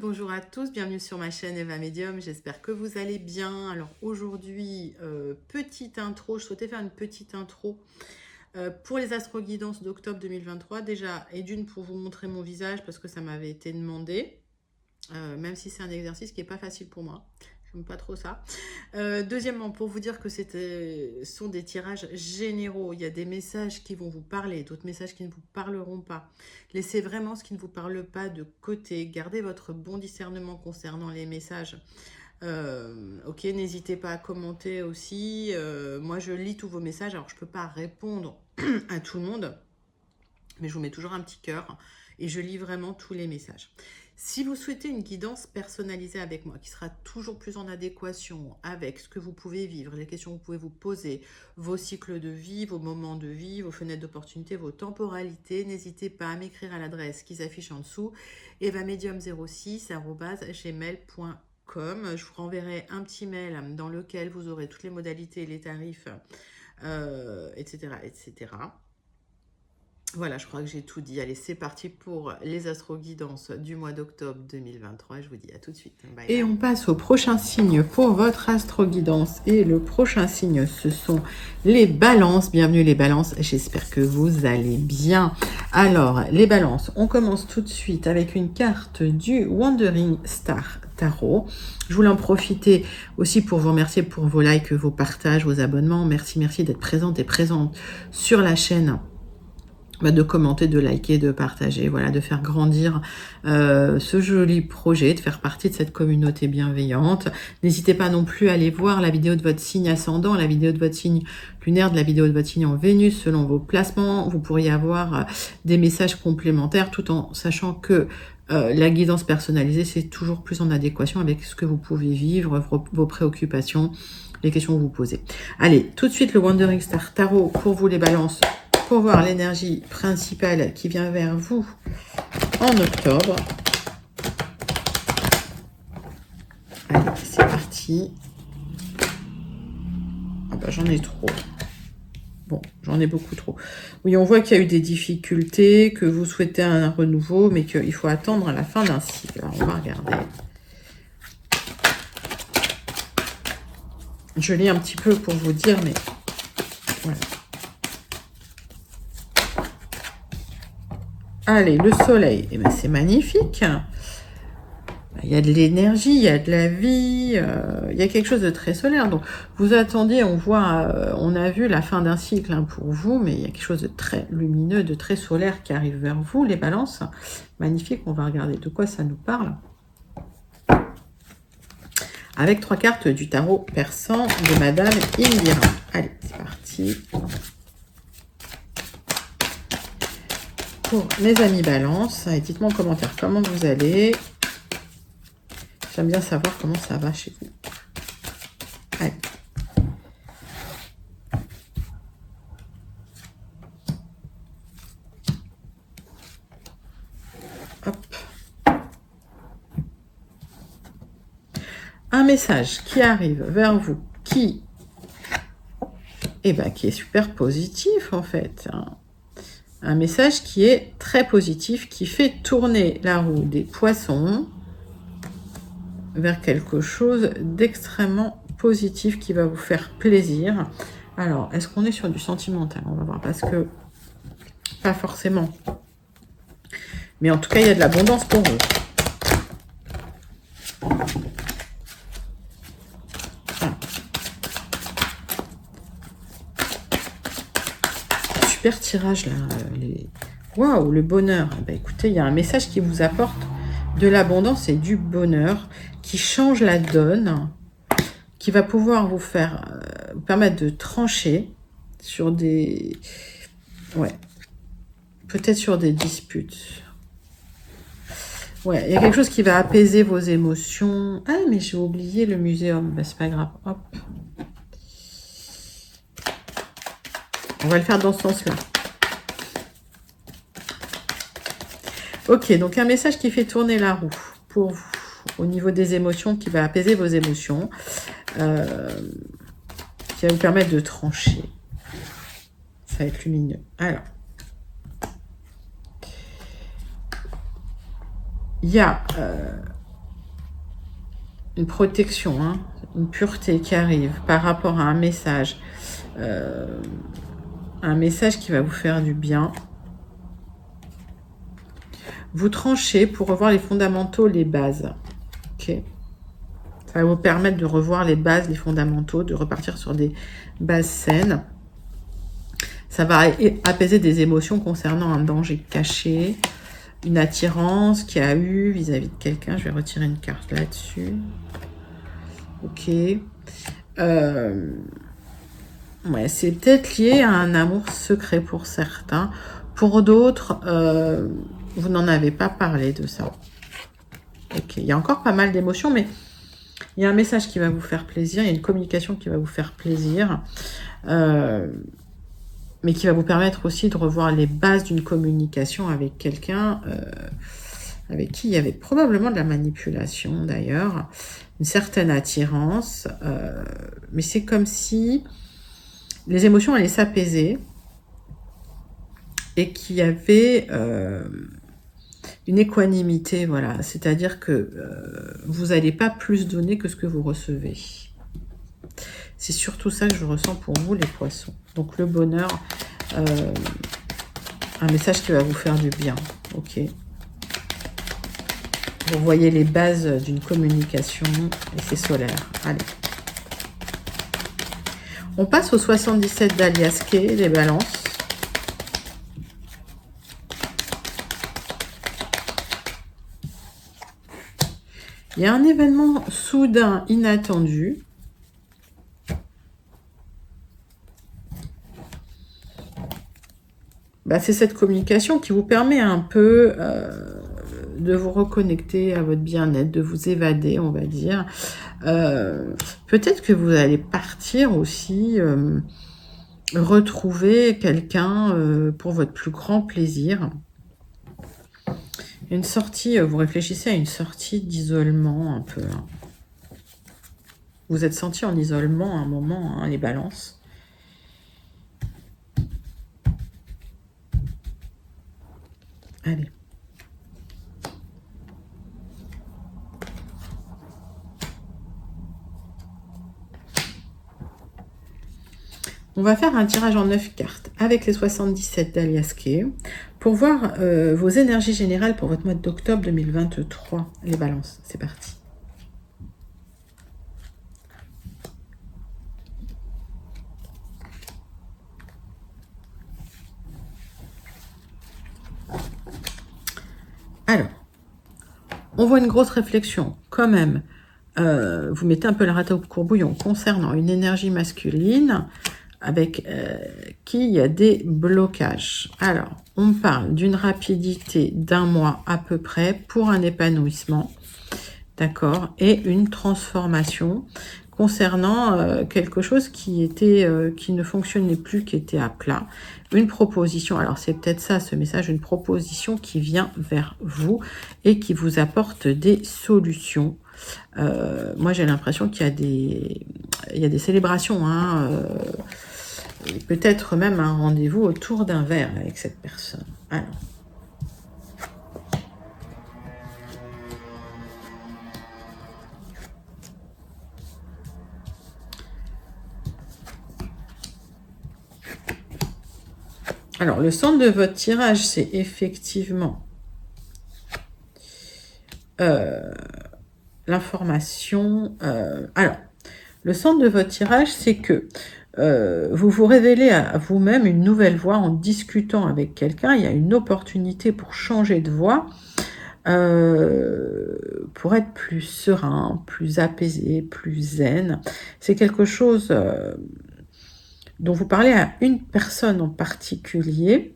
bonjour à tous, bienvenue sur ma chaîne Eva Medium, j'espère que vous allez bien. Alors aujourd'hui, petite intro, je souhaitais faire une petite intro pour les astro-guidances d'octobre 2023 déjà, et d'une pour vous montrer mon visage parce que ça m'avait été demandé, même si c'est un exercice qui n'est pas facile pour moi. J'aime pas trop ça. Deuxièmement, pour vous dire que ce sont des tirages généraux. Il y a des messages qui vont vous parler, d'autres messages qui ne vous parleront pas. Laissez vraiment ce qui ne vous parle pas de côté. Gardez votre bon discernement concernant les messages. Ok, n'hésitez pas à commenter aussi. Moi, je lis tous vos messages. Alors, je ne peux pas répondre à tout le monde, mais je vous mets toujours un petit cœur et je lis vraiment tous les messages. Si vous souhaitez une guidance personnalisée avec moi, qui sera toujours plus en adéquation avec ce que vous pouvez vivre, les questions que vous pouvez vous poser, vos cycles de vie, vos moments de vie, vos fenêtres d'opportunité, vos temporalités, n'hésitez pas à m'écrire à l'adresse qui s'affiche en dessous, evamedium06@gmail.com. Je vous renverrai un petit mail dans lequel vous aurez toutes les modalités, les tarifs, etc., etc. Voilà, je crois que j'ai tout dit. Allez, c'est parti pour les astro-guidances du mois d'octobre 2023. Je vous dis à tout de suite. Bye, bye. Et on passe au prochain signe pour votre astro-guidance. Et le prochain signe, ce sont les balances. Bienvenue les balances. J'espère que vous allez bien. Alors, les balances, on commence tout de suite avec une carte du Wandering Star Tarot. Je voulais en profiter aussi pour vous remercier pour vos likes, vos partages, vos abonnements. Merci d'être présente et présente sur la chaîne. De commenter, de liker, de partager, voilà, de faire grandir ce joli projet, de faire partie de cette communauté bienveillante. N'hésitez pas non plus à aller voir la vidéo de votre signe ascendant, la vidéo de votre signe lunaire, de la vidéo de votre signe en Vénus, selon vos placements. Vous pourriez avoir des messages complémentaires tout en sachant que la guidance personnalisée, c'est toujours plus en adéquation avec ce que vous pouvez vivre, vos préoccupations, les questions que vous posez. Allez, tout de suite le Wandering Star Tarot pour vous les balances, pour voir l'énergie principale qui vient vers vous en octobre. Allez, c'est parti. Ah bah, j'en ai trop. Bon, j'en ai beaucoup trop. Oui, on voit qu'il y a eu des difficultés, que vous souhaitez un renouveau, mais qu'il faut attendre à la fin d'un cycle. Alors, on va regarder. Je lis un petit peu pour vous dire, mais voilà. Allez, le soleil, eh ben, c'est magnifique. Il y a de l'énergie, il y a de la vie, il y a quelque chose de très solaire. Donc, vous attendiez, on voit, on a vu la fin d'un cycle pour vous, mais il y a quelque chose de très lumineux, de très solaire qui arrive vers vous, les balances. Magnifique, on va regarder de quoi ça nous parle. Avec 3 cartes du tarot persan de Madame Indira. Allez, c'est parti. Pour mes amis balance, et dites-moi en commentaire comment vous allez. J'aime bien savoir comment ça va chez vous. Allez. Hop. Un message qui arrive vers vous, qui est super positif en fait. Un message qui est très positif, qui fait tourner la roue des poissons vers quelque chose d'extrêmement positif qui va vous faire plaisir. Alors, est-ce qu'on est sur du sentimental? On va voir, parce que pas forcément. Mais en tout cas, il y a de l'abondance pour vous. Super tirage là. Waouh, le bonheur. Ben, écoutez, il y a un message qui vous apporte de l'abondance et du bonheur, qui change la donne, qui va pouvoir vous faire vous permettre de trancher sur des... Ouais. Peut-être sur des disputes. Ouais, il y a quelque chose qui va apaiser vos émotions. Ah, mais j'ai oublié le muséum. Ben, c'est pas grave. Hop. On va le faire dans ce sens-là. Ok, donc un message qui fait tourner la roue pour vous, au niveau des émotions, qui va apaiser vos émotions, qui va vous permettre de trancher. Ça va être lumineux. Alors, il y a une protection, hein, une pureté qui arrive par rapport à un message qui va vous faire du bien. Vous tranchez pour revoir les fondamentaux, les bases. Ok. Ça va vous permettre de revoir les bases, les fondamentaux, de repartir sur des bases saines. Ça va apaiser des émotions concernant un danger caché, une attirance qu'il y a eu vis-à-vis de quelqu'un. Je vais retirer une carte là-dessus. Ok. Ouais, c'est peut-être lié à un amour secret pour certains. Pour d'autres, vous n'en avez pas parlé de ça. Ok, il y a encore pas mal d'émotions, mais il y a un message qui va vous faire plaisir, il y a une communication qui va vous faire plaisir, mais qui va vous permettre aussi de revoir les bases d'une communication avec quelqu'un avec qui il y avait probablement de la manipulation d'ailleurs, une certaine attirance, mais c'est comme si les émotions allaient s'apaiser et qu'il y avait une équanimité, voilà, c'est-à-dire que vous n'allez pas plus donner que ce que vous recevez. C'est surtout ça que je ressens pour vous, les poissons. Donc le bonheur, un message qui va vous faire du bien, ok. Vous voyez les bases d'une communication et c'est solaire. Allez. On passe au 77 d'Alias Kay, les balances. Il y a un événement soudain, inattendu. Bah, c'est cette communication qui vous permet un peu de vous reconnecter à votre bien-être, de vous évader, on va dire. Peut-être que vous allez partir aussi, retrouver quelqu'un pour votre plus grand plaisir. Une sortie, vous réfléchissez à une sortie d'isolement un peu. Hein. Vous êtes senti en isolement à un moment, hein, les balances. Allez. On va faire un tirage en 9 cartes avec les 77 d'Alias Kay pour voir vos énergies générales pour votre mois d'octobre 2023. Les balances, c'est parti. Alors, on voit une grosse réflexion quand même. Vous mettez un peu la rate au courbouillon concernant une énergie masculine avec qui il y a des blocages. Alors, on parle d'une rapidité d'un mois à peu près pour un épanouissement, d'accord, et une transformation concernant quelque chose qui ne fonctionnait plus, qui était à plat. Une proposition, alors c'est peut-être ça ce message, une proposition qui vient vers vous et qui vous apporte des solutions. Moi j'ai l'impression qu'il y a des célébrations, hein, peut-être même un rendez-vous autour d'un verre avec cette personne. Alors, le centre de votre tirage, c'est effectivement l'information. Alors, le centre de votre tirage, c'est que vous vous révélez à vous-même une nouvelle voie en discutant avec quelqu'un. Il y a une opportunité pour changer de voie, pour être plus serein, plus apaisé, plus zen. C'est quelque chose dont vous parlez à une personne en particulier.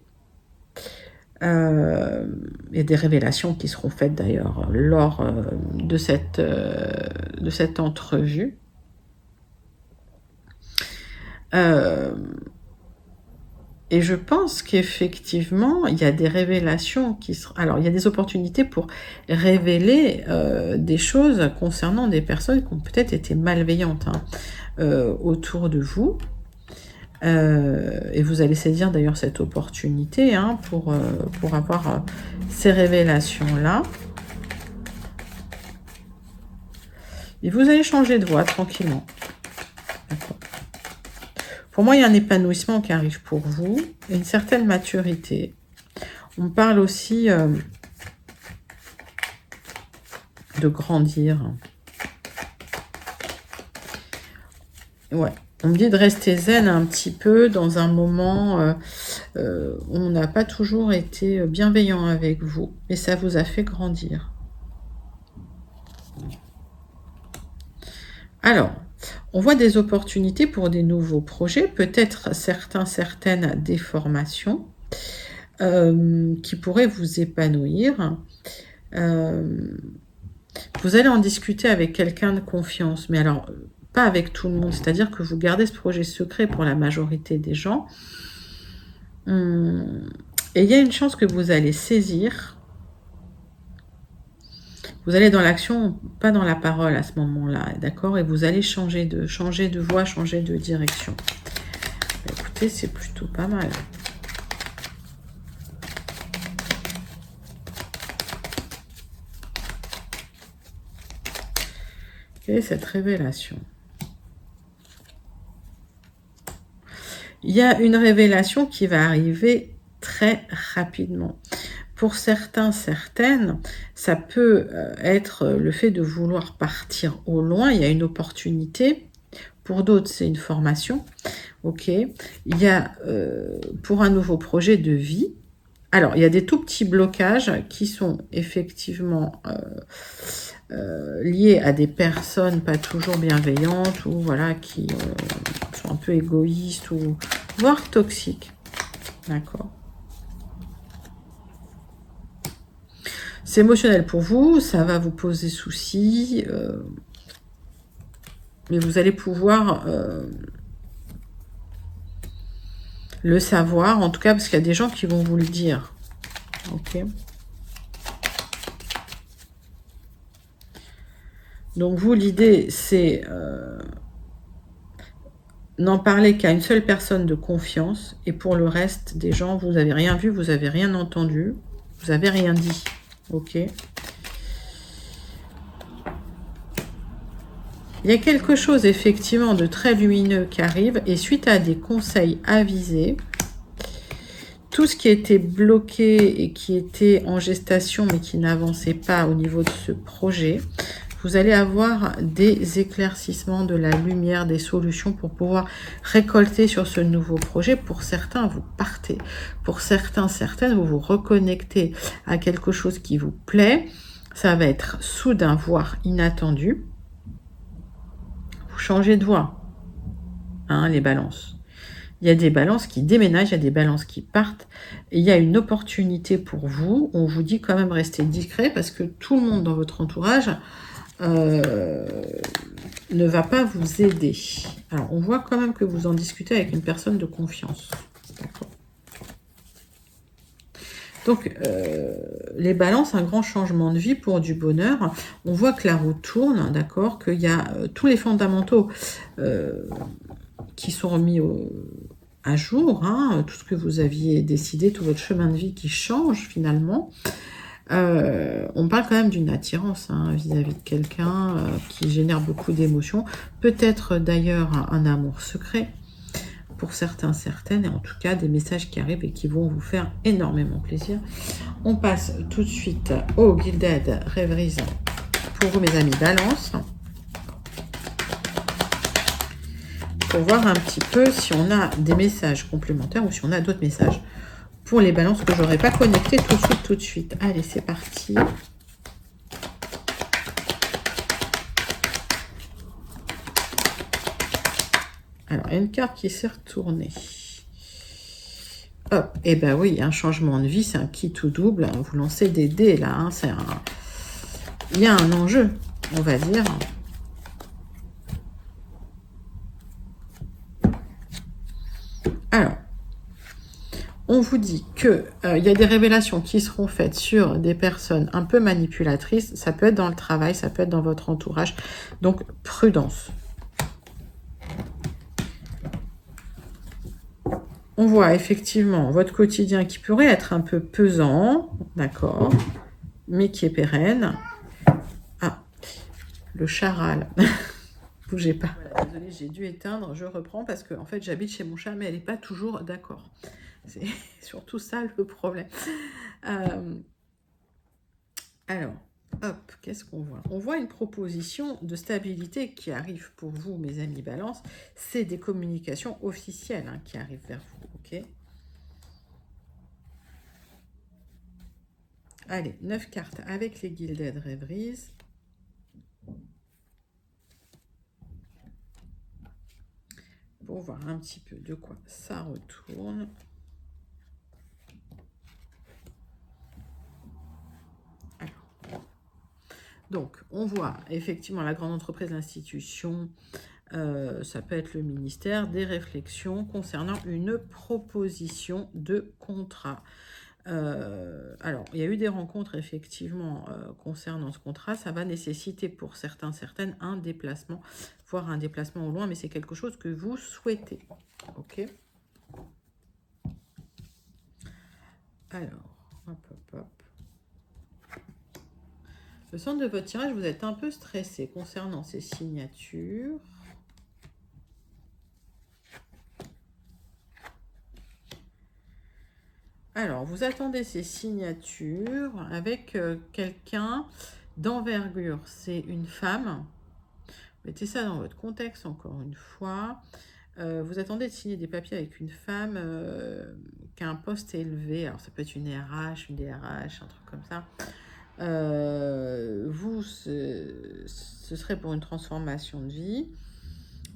Il y a des révélations qui seront faites d'ailleurs lors de cette entrevue. Et je pense qu'effectivement, il y a des révélations qui seront... Alors, il y a des opportunités pour révéler des choses concernant des personnes qui ont peut-être été malveillantes autour de vous. Et vous allez saisir d'ailleurs cette opportunité hein, pour avoir ces révélations-là. Et vous allez changer de voie tranquillement. Pour moi, il y a un épanouissement qui arrive pour vous, une certaine maturité. On parle aussi de grandir. Ouais, on me dit de rester zen un petit peu dans un moment où on n'a pas toujours été bienveillant avec vous, et ça vous a fait grandir. Alors, on voit des opportunités pour des nouveaux projets, peut-être certaines des formations qui pourraient vous épanouir. Vous allez en discuter avec quelqu'un de confiance, mais alors, pas avec tout le monde, c'est-à-dire que vous gardez ce projet secret pour la majorité des gens. Et il y a une chance que vous allez saisir. Vous allez dans l'action, pas dans la parole à ce moment-là, d'accord? Et vous allez changer de voie, changer de direction. Écoutez, c'est plutôt pas mal. Quelle est cette révélation? Il y a une révélation qui va arriver très rapidement. Pour certains, certaines, ça peut être le fait de vouloir partir au loin. Il y a une opportunité. Pour d'autres, c'est une formation. Ok. Il y a pour un nouveau projet de vie. Alors, il y a des tout petits blocages qui sont effectivement liés à des personnes pas toujours bienveillantes ou voilà, qui sont un peu égoïstes ou voire toxiques. D'accord. C'est émotionnel pour vous, ça va vous poser souci, mais vous allez pouvoir le savoir, en tout cas parce qu'il y a des gens qui vont vous le dire. Ok. Donc vous, l'idée, c'est n'en parler qu'à une seule personne de confiance, et pour le reste des gens, vous n'avez rien vu, vous n'avez rien entendu, vous n'avez rien dit. Ok. Il y a quelque chose effectivement de très lumineux qui arrive, et suite à des conseils avisés, tout ce qui était bloqué et qui était en gestation mais qui n'avançait pas au niveau de ce projet, vous allez avoir des éclaircissements, de la lumière, des solutions pour pouvoir récolter sur ce nouveau projet. Pour certains, vous partez. Pour certains, certaines, vous vous reconnectez à quelque chose qui vous plaît. Ça va être soudain, voire inattendu. Vous changez de voie, hein, les balances. Il y a des balances qui déménagent, il y a des balances qui partent. Et il y a une opportunité pour vous. On vous dit quand même rester discret parce que tout le monde dans votre entourage ne va pas vous aider. Alors, on voit quand même que vous en discutez avec une personne de confiance. Donc, les balances, un grand changement de vie pour du bonheur. On voit que la roue tourne, d'accord, qu'il y a tous les fondamentaux qui sont remis à jour, hein, tout ce que vous aviez décidé, tout votre chemin de vie qui change finalement. On parle quand même d'une attirance vis-à-vis de quelqu'un qui génère beaucoup d'émotions, peut-être d'ailleurs un amour secret pour certains, certaines, et en tout cas des messages qui arrivent et qui vont vous faire énormément plaisir. On passe tout de suite au Gilded Rêveries pour vous, mes amis Balance, pour voir un petit peu si on a des messages complémentaires ou si on a d'autres messages pour les balances que je n'aurais pas connectées tout de suite. Allez, c'est parti. Alors, il y a une carte qui s'est retournée. Hop, et ben oui, un changement de vie, c'est un kit tout double. Vous lancez des dés là, hein, il y a un enjeu, on va dire. Alors, on vous dit que il y a des révélations qui seront faites sur des personnes un peu manipulatrices. Ça peut être dans le travail, ça peut être dans votre entourage. Donc, prudence. On voit effectivement votre quotidien qui pourrait être un peu pesant, d'accord, mais qui est pérenne. Ah, le charal. Bougez pas. Voilà, désolée, j'ai dû éteindre, je reprends parce que en fait j'habite chez mon chat mais elle n'est pas toujours d'accord. C'est surtout ça le problème. Alors, hop, qu'est-ce qu'on voit? On voit une proposition de stabilité qui arrive pour vous, mes amis Balance. C'est des communications officielles hein, qui arrivent vers vous, ok? Allez, 9 cartes avec les Gilded Rêveries. Pour voir un petit peu de quoi ça retourne. Alors. Donc, on voit effectivement la grande entreprise, l'institution, ça peut être le ministère, des réflexions concernant une proposition de contrat. Alors, il y a eu des rencontres effectivement concernant ce contrat. Ça va nécessiter pour certains, certaines, un déplacement, voire un déplacement au loin, mais c'est quelque chose que vous souhaitez. Ok. Alors, hop, hop, hop. Le centre de votre tirage, vous êtes un peu stressé concernant ces signatures. Alors, vous attendez ces signatures avec quelqu'un d'envergure. C'est une femme. Mettez ça dans votre contexte encore une fois. Vous attendez de signer des papiers avec une femme qui a un poste élevé. Alors, ça peut être une RH, une DRH, un truc comme ça. Vous, ce serait pour une transformation de vie.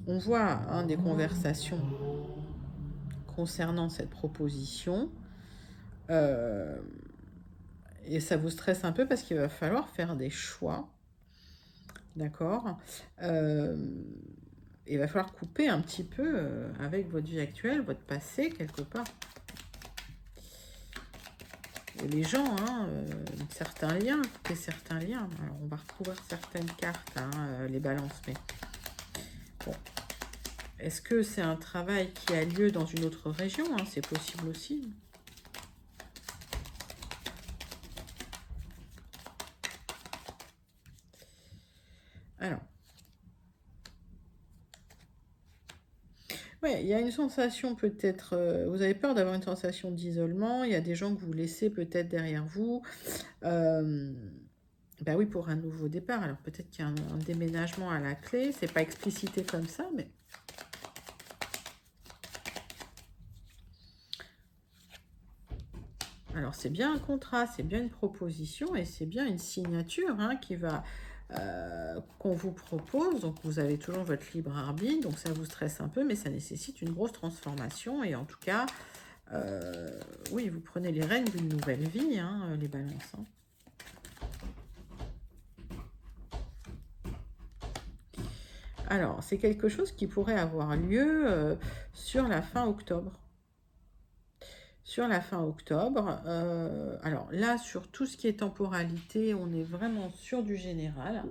On voit des conversations concernant cette proposition. Et ça vous stresse un peu parce qu'il va falloir faire des choix. D'accord. Il va falloir couper un petit peu avec votre vie actuelle, votre passé, quelque part. Et les gens, certains liens, couper certains liens. Alors, on va recouvrir certaines cartes, les balances, mais bon. Est-ce que c'est un travail qui a lieu dans une autre région? C'est possible aussi. Alors. Ouais, il y a une sensation peut-être, vous avez peur d'avoir une sensation d'isolement, il y a des gens que vous laissez peut-être derrière vous. Bah oui, pour un nouveau départ. Alors peut-être qu'il y a un déménagement à la clé, c'est pas explicité comme ça, mais... Alors, c'est bien un contrat, c'est bien une proposition et c'est bien une signature qui va qu'on vous propose. Donc, vous avez toujours votre libre arbitre. Donc, ça vous stresse un peu, mais ça nécessite une grosse transformation. Et en tout cas, oui, vous prenez les rênes d'une nouvelle vie, les balances. Alors, c'est quelque chose qui pourrait avoir lieu sur la fin octobre. Sur la fin octobre. Alors là, sur tout ce qui est temporalité, on est vraiment sur du général.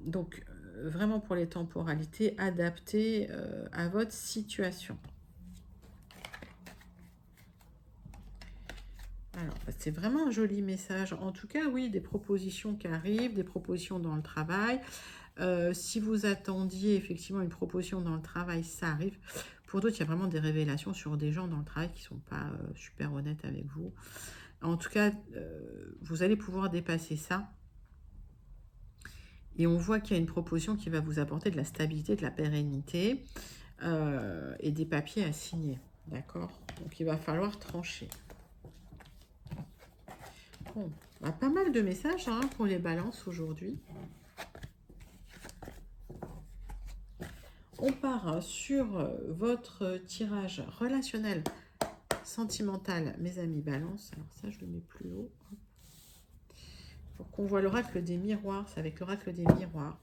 Donc, vraiment pour les temporalités adaptées à votre situation. Alors, c'est vraiment un joli message. En tout cas, oui, des propositions qui arrivent, des propositions dans le travail. Si vous attendiez effectivement une proposition dans le travail, ça arrive. Pour d'autres, il y a vraiment des révélations sur des gens dans le travail qui ne sont pas super honnêtes avec vous. En tout cas, vous allez pouvoir dépasser ça. Et on voit qu'il y a une proposition qui va vous apporter de la stabilité, de la pérennité et des papiers à signer. D'accord? Donc, il va falloir trancher. Bon, pas mal de messages pour les balances aujourd'hui. On part sur votre tirage relationnel, sentimental, mes amis balance. Alors ça, je le mets plus haut. Pour qu'on voit l'oracle des miroirs. C'est avec l'oracle des miroirs.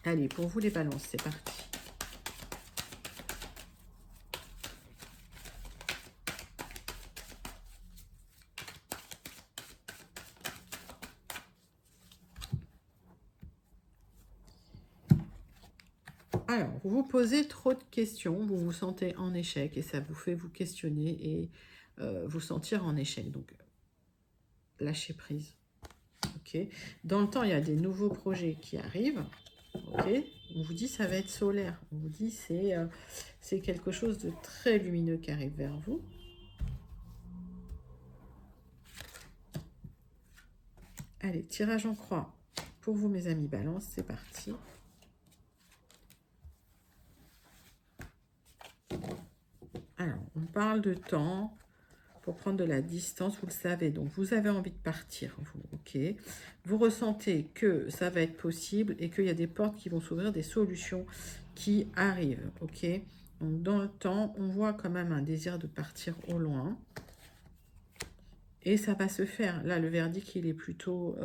Allez, pour vous les balances, c'est parti. Alors, vous vous posez trop de questions, vous vous sentez en échec et ça vous fait vous questionner et vous sentir en échec. Donc, lâchez prise. Ok. Dans le temps, il y a des nouveaux projets qui arrivent. Ok. On vous dit ça va être solaire. On vous dit c'est quelque chose de très lumineux qui arrive vers vous. Allez, tirage en croix pour vous, mes amis Balance. C'est parti. Alors, on parle de temps pour prendre de la distance, vous le savez. Donc, vous avez envie de partir, vous, ok. Vous ressentez que ça va être possible et qu'il y a des portes qui vont s'ouvrir, des solutions qui arrivent, ok. Donc, dans le temps, on voit quand même un désir de partir au loin. Et ça va se faire. Là, le verdict, il est plutôt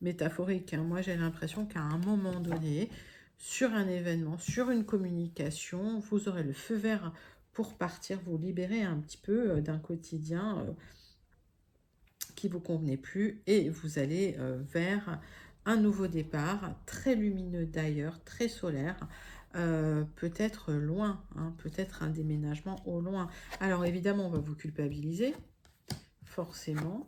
métaphorique, hein. Moi, j'ai l'impression qu'à un moment donné, sur un événement, sur une communication, vous aurez le feu vert pour partir, vous libérer un petit peu d'un quotidien qui ne vous convenait plus et vous allez vers un nouveau départ, très lumineux d'ailleurs, très solaire, peut-être loin, hein, peut-être un déménagement au loin. Alors évidemment, on va vous culpabiliser, forcément.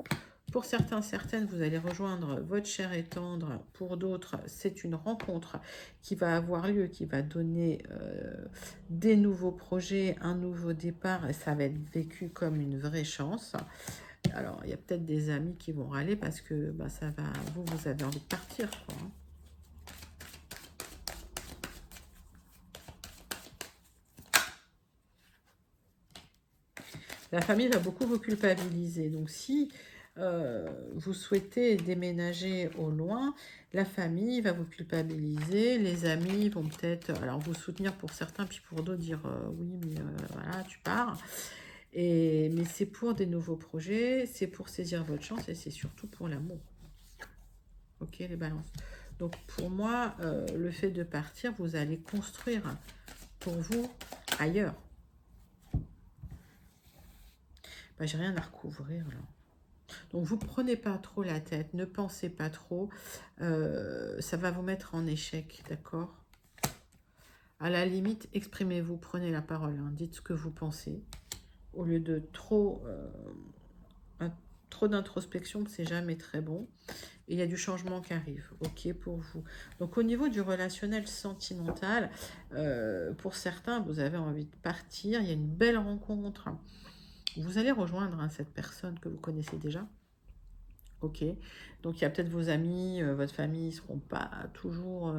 Pour certains, certaines, vous allez rejoindre votre chair et tendre. Pour d'autres, c'est une rencontre qui va avoir lieu, qui va donner des nouveaux projets, un nouveau départ, et ça va être vécu comme une vraie chance. Alors, il y a peut-être des amis qui vont râler parce que bah, ça va, vous avez envie de partir, quoi, hein. La famille va beaucoup vous culpabiliser. Donc, si vous souhaitez déménager au loin, la famille va vous culpabiliser. Les amis vont peut-être alors vous soutenir pour certains, puis pour d'autres dire oui, mais voilà, tu pars. Mais c'est pour des nouveaux projets, c'est pour saisir votre chance et c'est surtout pour l'amour. Ok, les balances. Donc, pour moi, le fait de partir, vous allez construire pour vous ailleurs. Bah, j'ai rien à recouvrir là. Donc, vous prenez pas trop la tête, ne pensez pas trop. Ça va vous mettre en échec, d'accord? À la limite, exprimez-vous, prenez la parole, hein, dites ce que vous pensez. Au lieu de trop d'introspection, c'est jamais très bon. Et il y a du changement qui arrive, ok, pour vous. Donc, au niveau du relationnel sentimental, pour certains, vous avez envie de partir. Il y a une belle rencontre. Vous allez rejoindre cette personne que vous connaissez déjà. Ok, donc il y a peut-être vos amis, votre famille ne seront pas toujours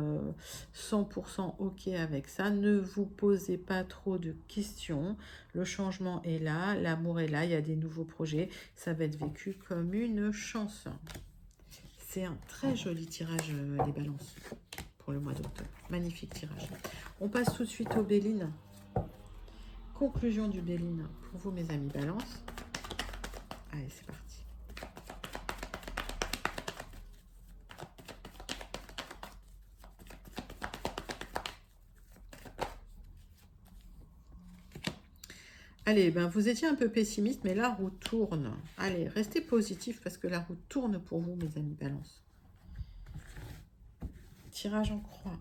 100% ok avec ça. Ne vous posez pas trop de questions. Le changement est là, l'amour est là, il y a des nouveaux projets. Ça va être vécu comme une chance. C'est un très joli tirage, les balances, pour le mois d'octobre. Magnifique tirage. On passe tout de suite au Béline. Conclusion du Béline pour vous, mes amis balance. Allez, c'est parti. Allez, ben vous étiez un peu pessimiste, mais la roue tourne. Allez, restez positif parce que la roue tourne pour vous, mes amis balance. Tirage en croix.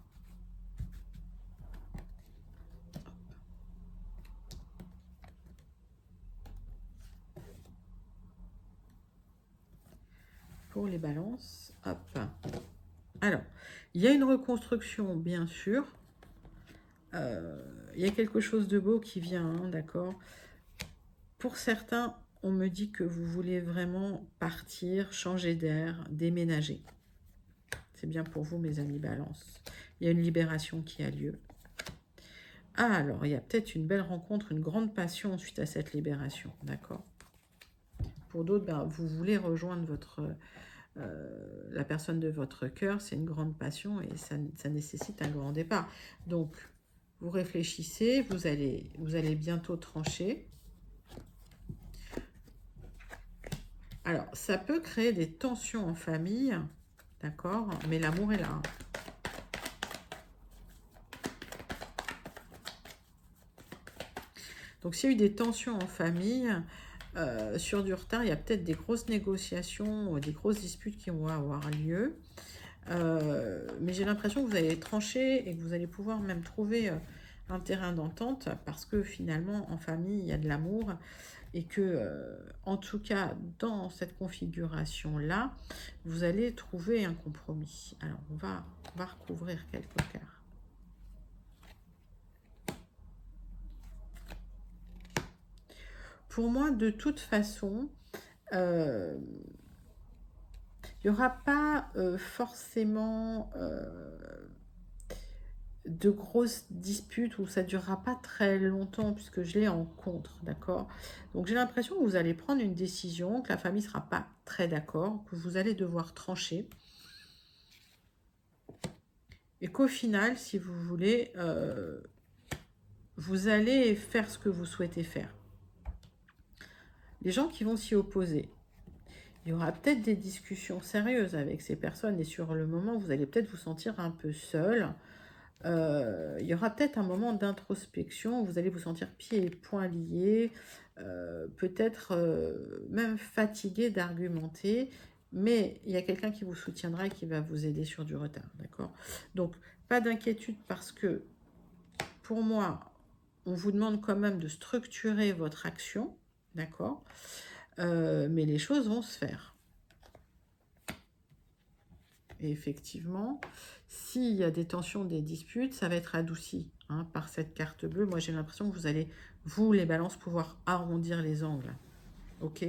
Pour les balances, hop. Alors, il y a une reconstruction, bien sûr. Il y a quelque chose de beau qui vient, hein, d'accord. Pour certains, on me dit que vous voulez vraiment partir, changer d'air, déménager. C'est bien pour vous, mes amis balance. Il y a une libération qui a lieu. Ah, alors, il y a peut-être une belle rencontre, une grande passion suite à cette libération, d'accord. Pour d'autres, ben, vous voulez rejoindre la personne de votre cœur, c'est une grande passion et ça nécessite un grand départ. Donc, vous réfléchissez, vous allez bientôt trancher. Alors, ça peut créer des tensions en famille, d'accord, mais l'amour est là. Donc, s'il y a eu des tensions en famille, sur du retard, il y a peut-être des grosses négociations, des grosses disputes qui vont avoir lieu. Mais j'ai l'impression que vous allez trancher et que vous allez pouvoir même trouver un terrain d'entente parce que finalement, en famille, il y a de l'amour et que, en tout cas, dans cette configuration-là, vous allez trouver un compromis. Alors, on va recouvrir quelques cartes. Pour moi, de toute façon, il n'y aura pas forcément de grosses disputes où ça ne durera pas très longtemps puisque je l'ai en contre, d'accord? Donc j'ai l'impression que vous allez prendre une décision, que la famille ne sera pas très d'accord, que vous allez devoir trancher. Et qu'au final, si vous voulez, vous allez faire ce que vous souhaitez faire. Les gens qui vont s'y opposer, il y aura peut-être des discussions sérieuses avec ces personnes et sur le moment, vous allez peut-être vous sentir un peu seul. Il y aura peut-être un moment d'introspection, vous allez vous sentir pieds et poings liés, peut-être même fatigué d'argumenter, mais il y a quelqu'un qui vous soutiendra et qui va vous aider sur du retard, d'accord? Donc, pas d'inquiétude parce que, pour moi, on vous demande quand même de structurer votre action, d'accord? Mais les choses vont se faire. Et effectivement, s'il y a des tensions, des disputes, ça va être adouci par cette carte bleue. Moi, j'ai l'impression que vous allez, vous, les balances, pouvoir arrondir les angles. Ok?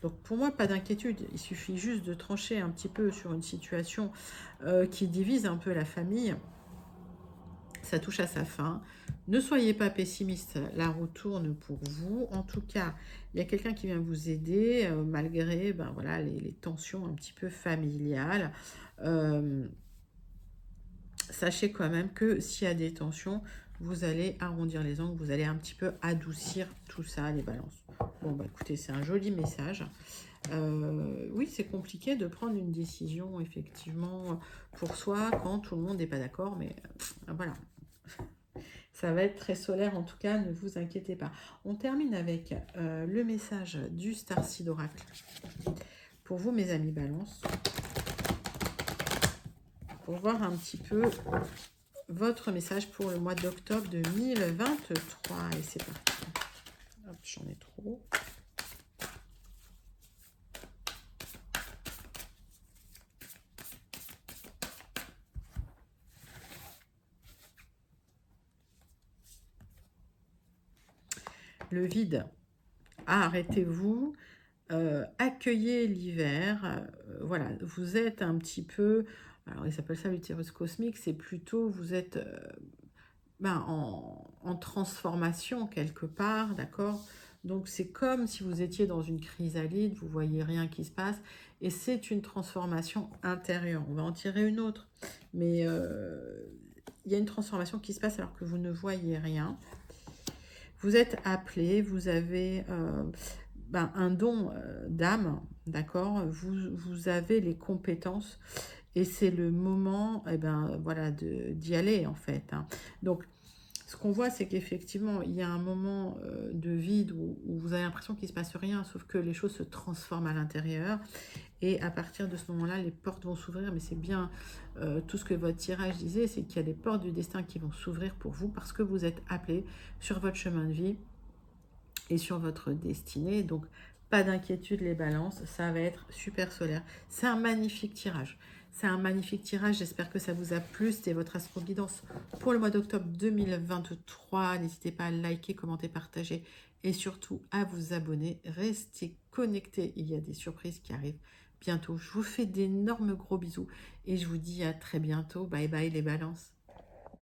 Donc, pour moi, pas d'inquiétude. Il suffit juste de trancher un petit peu sur une situation qui divise un peu la famille. Ça touche à sa fin. Ne soyez pas pessimiste, la roue tourne pour vous. En tout cas, il y a quelqu'un qui vient vous aider malgré voilà, les tensions un petit peu familiales. Sachez quand même que s'il y a des tensions, vous allez arrondir les angles, vous allez un petit peu adoucir tout ça, les balances. Bon, bah écoutez, c'est un joli message. Oui, c'est compliqué de prendre une décision, effectivement, pour soi, quand tout le monde n'est pas d'accord, mais voilà. Ça va être très solaire, en tout cas, ne vous inquiétez pas. On termine avec le message du Starseed Oracle. Pour vous, mes amis Balance, pour voir un petit peu votre message pour le mois d'octobre 2023. Et c'est parti. Hop, j'en ai trop. Le vide. Arrêtez-vous. Accueillez l'hiver. Voilà, vous êtes un petit peu... Alors, ils s'appellent ça l'utérus cosmique. C'est plutôt, vous êtes en transformation quelque part, d'accord? Donc, c'est comme si vous étiez dans une chrysalide, vous voyez rien qui se passe. Et c'est une transformation intérieure. On va en tirer une autre. Mais il y a une transformation qui se passe alors que vous ne voyez rien. Vous êtes appelé, vous avez un don d'âme, d'accord? Vous avez les compétences et c'est le moment voilà, d'y aller en fait. Donc, ce qu'on voit, c'est qu'effectivement, il y a un moment de vide où vous avez l'impression qu'il ne se passe rien, sauf que les choses se transforment à l'intérieur. Et à partir de ce moment-là, les portes vont s'ouvrir. Mais c'est bien tout ce que votre tirage disait, c'est qu'il y a des portes du destin qui vont s'ouvrir pour vous parce que vous êtes appelé sur votre chemin de vie et sur votre destinée. Donc, pas d'inquiétude les balances, ça va être super solaire. C'est un magnifique tirage. C'est un magnifique tirage, j'espère que ça vous a plu. C'était votre astro-guidance pour le mois d'octobre 2023. N'hésitez pas à liker, commenter, partager et surtout à vous abonner. Restez connectés, il y a des surprises qui arrivent bientôt. Je vous fais d'énormes gros bisous et je vous dis à très bientôt. Bye bye les balances.